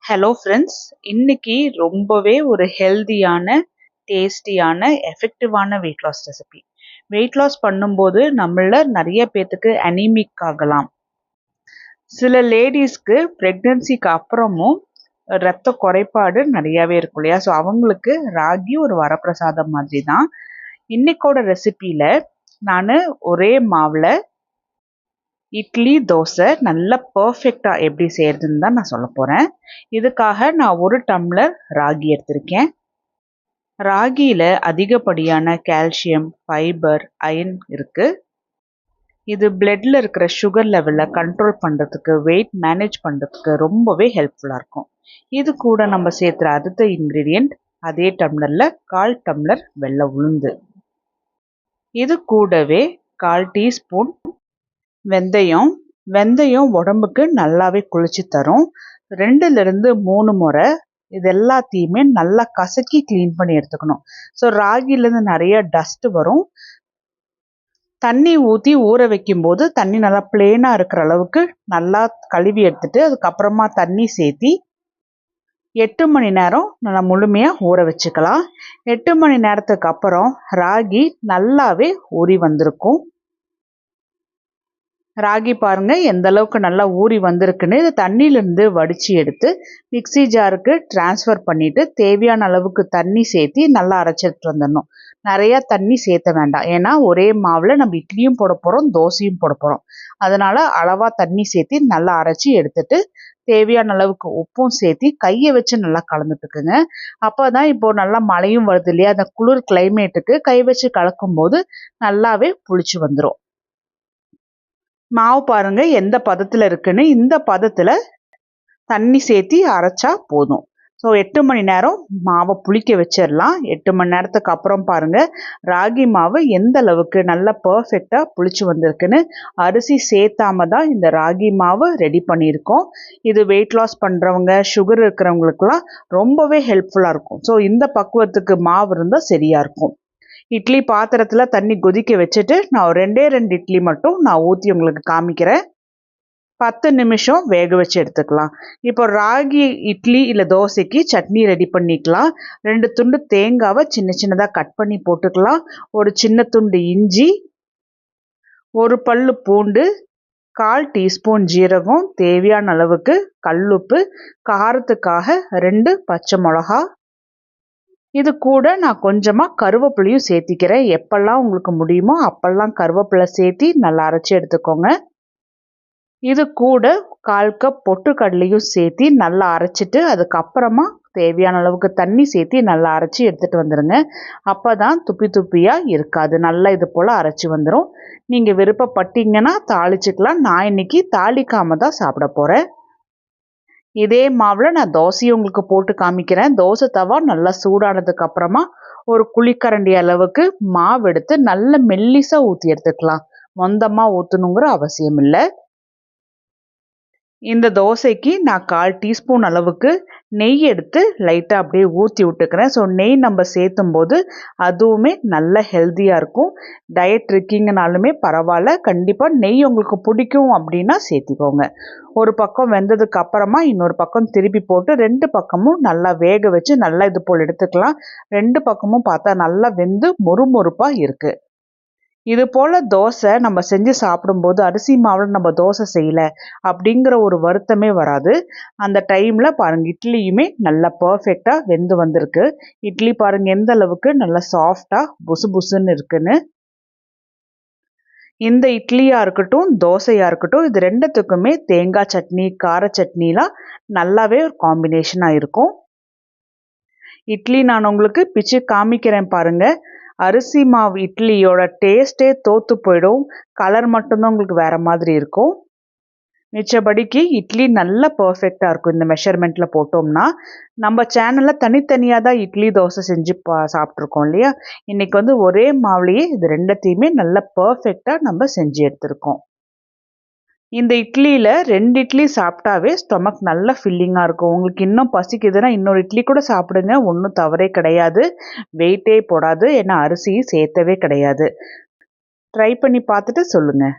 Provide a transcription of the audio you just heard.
Hello friends, இன்னைக்கு ரொம்பவே ஒரு ஹெல்தியான, டேஸ்டியான, எஃபெக்டிவான weight loss recipe. Weight loss பண்ணும்போது நம்மள நிறைய பேத்துக்கு அனீமிக் ஆகலாம். சில லேடிஸ்க்கு ப்ரெக்னன்சிக்கு அப்புறமும் ரத்த குறைபாடு நிறையாவே இருக்கும் இல்லையா? ஸோ அவங்களுக்கு ராகி ஒரு வரப்பிரசாதம் மாதிரி தான். இன்னைக்கோட ரெசிபியில் நான் ஒரே மாவில் இட்லி, தோசை நல்லா பர்ஃபெக்டாக எப்படி செய்கிறதுன்னு தான் நான் சொல்ல போகிறேன். இதுக்காக நான் 1 டம்ளர் ராகி எடுத்திருக்கேன். ராகியில் அதிகப்படியான கால்சியம், ஃபைபர், அயன் இருக்குது. இது பிளட்டில் இருக்கிற சுகர் லெவலை கண்ட்ரோல் பண்ணுறதுக்கு, வெயிட் மேனேஜ் பண்ணுறதுக்கு ரொம்பவே ஹெல்ப்ஃபுல்லாக இருக்கும். இது கூட நம்ம சேர்த்துற அடுத்த இன்க்ரீடியண்ட் அதே டம்ளரில் 1/4 டம்ளர் வெள்ளை உளுந்து. இது கூடவே 1/4 டீஸ்பூன் வெந்தயம் உடம்புக்கு நல்லாவே குளிர்ச்சி தரும். 2லிருந்து 3 முறை இது எல்லாத்தையுமே நல்லா கசக்கி க்ளீன் பண்ணி எடுத்துக்கணும். ஸோ ராகிலேருந்து நிறைய டஸ்ட் வரும். தண்ணி ஊற்றி ஊற வைக்கும்போது தண்ணி நல்லா பிளெயினாக இருக்கிற அளவுக்கு நல்லா கழுவி எடுத்துட்டு அதுக்கப்புறமா தண்ணி சேர்த்தி 8 மணி நேரம் நல்லா முழுமையாக ஊற வச்சுக்கலாம். 8 மணி நேரத்துக்கு அப்புறம் ராகி நல்லாவே ஊறி வந்திருக்கும். ராகி பாருங்க எந்த அளவுக்கு நல்லா ஊறி வந்திருக்குன்னு. இது தண்ணியிலேருந்து வடித்து எடுத்து மிக்ஸி ஜாருக்கு ட்ரான்ஸ்ஃபர் பண்ணிவிட்டு தேவையான அளவுக்கு தண்ணி சேர்த்தி நல்லா அரைச்சிட்டு வந்துடணும். நிறையா தண்ணி சேர்த்த வேண்டாம், ஏன்னா ஒரே மாவில் நம்ம இட்லியும் போட போகிறோம், தோசையும் போட போகிறோம். அதனால் அளவாக தண்ணி சேர்த்தி நல்லா அரைச்சி எடுத்துட்டு தேவையான அளவுக்கு உப்பும் சேர்த்தி கையை வச்சு நல்லா கலந்துட்டுக்குங்க. அப்போ தான் இப்போது நல்லா மழையும் வருது இல்லையா, அந்த குளிர் கிளைமேட்டுக்கு கை வச்சு கலக்கும்போது நல்லாவே புளிச்சு வந்துடும். மாவு பாருங்க எந்த பதத்தில் இருக்குன்னு. இந்த பதத்தில் தண்ணி சேர்த்தி அரைச்சா போதும். ஸோ 8 மணி நேரம் மாவை புளிக்க வச்சிடலாம். 8 மணி நேரத்துக்கு அப்புறம் பாருங்க ராகி மாவு எந்த அளவுக்கு நல்லா பர்ஃபெக்டாக புளிச்சு வந்திருக்குன்னு. அரிசி சேர்த்தாம தான் இந்த ராகி மாவு ரெடி பண்ணியிருக்கோம். இது வெயிட் லாஸ் பண்ணுறவங்க, சுகர் இருக்கிறவங்களுக்குலாம் ரொம்பவே ஹெல்ப்ஃபுல்லாக இருக்கும். ஸோ இந்த பக்குவத்துக்கு மாவு இருந்தால் சரியாக இருக்கும். இட்லி பாத்திரத்தில் தண்ணி கொதிக்க வச்சுட்டு நான் 2 இட்லி மட்டும் நான் ஊற்றி உங்களுக்கு காமிக்கிறேன். 10 நிமிஷம் வேக வச்சு எடுத்துக்கலாம். இப்போ ராகி இட்லி இல்லை தோசைக்கு சட்னி ரெடி பண்ணிக்கலாம். 2 துண்டு தேங்காவை சின்ன சின்னதாக கட் பண்ணி போட்டுக்கலாம். ஒரு சின்ன துண்டு இஞ்சி, 1 பல்லு பூண்டு, 1/4 டீஸ்பூன் ஜீரகம், தேவையான அளவுக்கு கல்லுப்பு, காரத்துக்காக 2 பச்சை மிளகா. இது கூட நான் கொஞ்சமாக கருவேப்பிலையும் சேர்த்திக்கிறேன். எப்பெல்லாம் உங்களுக்கு முடியுமோ அப்பெல்லாம் கருவேப்பிலை சேர்த்தி நல்லா அரைச்சி எடுத்துக்கோங்க. இது கூட 1/4 கப் பொட்டுக்கடலையும் சேர்த்தி நல்லா அரைச்சிட்டு அதுக்கப்புறமா தேவையான அளவுக்கு தண்ணி சேர்த்தி நல்லா அரைச்சி எடுத்துகிட்டு வந்துடுங்க. அப்போ தான் துப்பி துப்பியாக இருக்காது, நல்லா இது போல் அரைச்சி வந்துடும். நீங்கள் விருப்பப்பட்டீங்கன்னா தாளிச்சிக்கலாம். நான் இன்னைக்கு தாளிக்காமல் தான் சாப்பிட போகிறேன். இதே மாவில் நான் தோசையும் உங்களுக்கு போட்டு காமிக்கிறேன். தோசை தவா நல்லா சூடானதுக்கு அப்புறமா ஒரு குழிக்கரண்டி அளவுக்கு மாவு எடுத்து நல்ல மெல்லிசாக ஊற்றி எடுத்துக்கலாம். மொந்தமாக ஊற்றணுங்கிற அவசியம் இல்லை. இந்த தோசைக்கு நான் 1/4 டீஸ்பூன் அளவுக்கு நெய் எடுத்து லைட்டாக அப்படியே ஊற்றி விட்டுக்கிறேன். ஸோ நெய் நம்ம சேர்த்தும் போது அதுவுமே நல்ல ஹெல்த்தியாக இருக்கும். டயட் இருக்கீங்கனாலுமே பரவாயில்ல, கண்டிப்பாக நெய் உங்களுக்கு பிடிக்கும் அப்படின்னா சேர்த்திக்கோங்க. ஒரு பக்கம் வெந்ததுக்கு அப்புறமா இன்னொரு பக்கம் திருப்பி போட்டு 2 பக்கமும் நல்லா வேக வச்சு நல்லா இது போல் எடுத்துக்கலாம். 2 பக்கமும் பார்த்தா நல்லா வெந்து மொறுமொறுப்பாக இருக்குது. இது போல் தோசை நம்ம செஞ்சு சாப்பிடும்போது அரிசி மாவில் நம்ம தோசை செய்யலை அப்படிங்கிற ஒரு வருத்தமே வராது. அந்த டைமில் பாருங்கள் இட்லியுமே நல்லா பர்ஃபெக்டாக வெந்து வந்திருக்கு. இட்லி பாருங்கள் எந்த அளவுக்கு நல்லா சாஃப்டாக புசு புசுன்னு இருக்குன்னு. இந்த இட்லியாக இருக்கட்டும், தோசையாக இருக்கட்டும், இது 2த்துக்குமே தேங்காய் சட்னி, கார சட்னிலாம் நல்லாவே ஒரு காம்பினேஷனாக இருக்கும். இட்லி நான் உங்களுக்கு பிச்சு காமிக்கிறேன் பாருங்கள். அரிசி மாவு இட்லியோட டேஸ்ட்டே தோற்று போயிடும். கலர் மட்டும்தான் உங்களுக்கு வேறு மாதிரி இருக்கும். மிச்சபடிக்கு இட்லி நல்லா பர்ஃபெக்டாக இருக்கும். இந்த மெஷர்மெண்ட்டில் போட்டோம்னா நம்ம சேனலில் தனித்தனியாக தான் இட்லி தோசை செஞ்சு சாப்பிட்ருக்கோம் இல்லையா. இன்றைக்கி ஒரே மாவுலேயே இது 2த்தையுமே நல்லா பர்ஃபெக்டாக நம்ம செஞ்சு எடுத்துருக்கோம். இந்த இட்லியில் 2 இட்லி சாப்பிட்டாவே ஸ்டொமக் நல்லா ஃபில்லிங்காக இருக்கும். உங்களுக்கு இன்னும் பசிக்குதுன்னா இன்னொரு இட்லி கூட சாப்பிடுங்க, ஒன்றும் தவறே கிடையாது. வெயிட்டே போடாது, ஏன்னா அரிசி சேர்த்தவே கிடையாது. ட்ரை பண்ணி பார்த்துட்டு சொல்லுங்கள்.